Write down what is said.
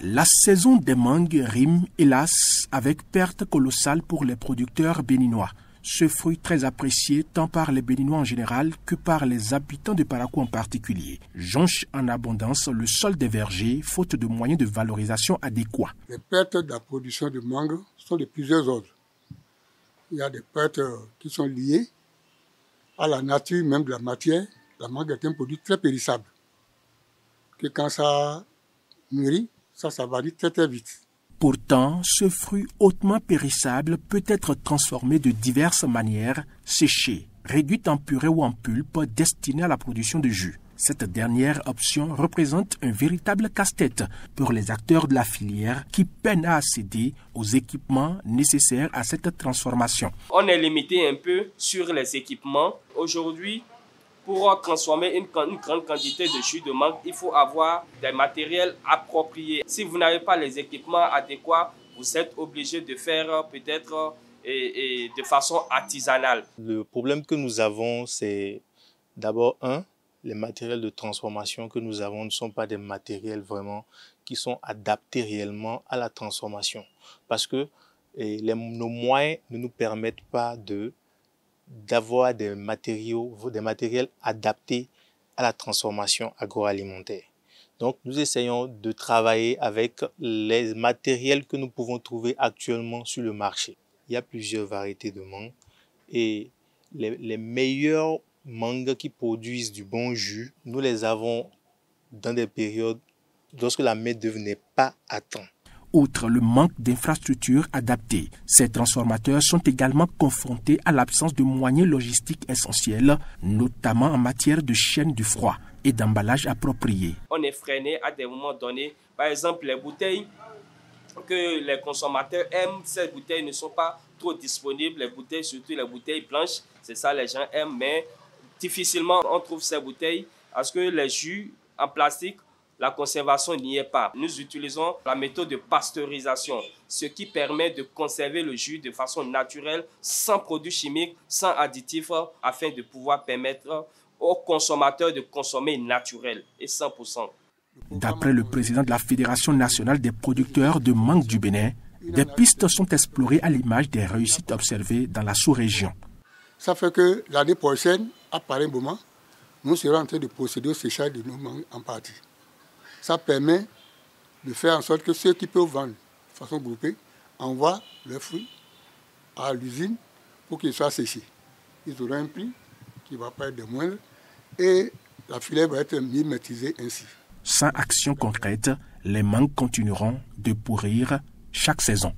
La saison des mangues rime, hélas, avec perte colossale pour les producteurs béninois. Ce fruit très apprécié tant par les Béninois en général que par les habitants de Parakou en particulier jonche en abondance le sol des vergers faute de moyens de valorisation adéquats. Les pertes de la production de mangue sont de plusieurs ordres. Il y a des pertes qui sont liées à la nature même de la matière. La mangue est un produit très périssable. Que quand ça mûrit, ça varie très très vite. Pourtant, ce fruit hautement périssable peut être transformé de diverses manières, séché, réduit en purée ou en pulpe destiné à la production de jus. Cette dernière option représente un véritable casse-tête pour les acteurs de la filière qui peinent à accéder aux équipements nécessaires à cette transformation. On est limité un peu sur les équipements. Aujourd'hui, pour transformer une grande quantité de jus de mangue, il faut avoir des matériels appropriés. Si vous n'avez pas les équipements adéquats, vous êtes obligé de faire peut-être de façon artisanale. Le problème que nous avons, c'est d'abord les matériels de transformation que nous avons ne sont pas des matériels vraiment qui sont adaptés réellement à la transformation. Parce que nos moyens ne nous permettent pas d'avoir des matériels adaptés à la transformation agroalimentaire. Donc, nous essayons de travailler avec les matériels que nous pouvons trouver actuellement sur le marché. Il y a plusieurs variétés de mangue et les meilleures mangues qui produisent du bon jus, nous les avons dans des périodes lorsque la main-d'œuvre n'est pas à temps. Outre le manque d'infrastructures adaptées, ces transformateurs sont également confrontés à l'absence de moyens logistiques essentiels, notamment en matière de chaîne du froid et d'emballage approprié. On est freiné à des moments donnés. Par exemple, les bouteilles que les consommateurs aiment, ces bouteilles ne sont pas trop disponibles. Les bouteilles, surtout les bouteilles blanches, c'est ça les gens aiment, mais difficilement on trouve ces bouteilles parce que les jus en plastique, la conservation n'y est pas. Nous utilisons la méthode de pasteurisation, ce qui permet de conserver le jus de façon naturelle, sans produits chimiques, sans additifs, afin de pouvoir permettre aux consommateurs de consommer naturel et 100%. D'après le président de la Fédération nationale des producteurs de mangue du Bénin, des pistes sont explorées à l'image des réussites observées dans la sous-région. Ça fait que l'année prochaine, à pareil moment, nous serons en train de procéder au séchage de nos mangues en partie. Ça permet de faire en sorte que ceux qui peuvent vendre de façon groupée envoient leurs fruits à l'usine pour qu'ils soient séchés. Ils auront un prix qui ne va pas être de moindre et la filière va être mieux maîtrisée ainsi. Sans action concrète, les mangues continueront de pourrir chaque saison.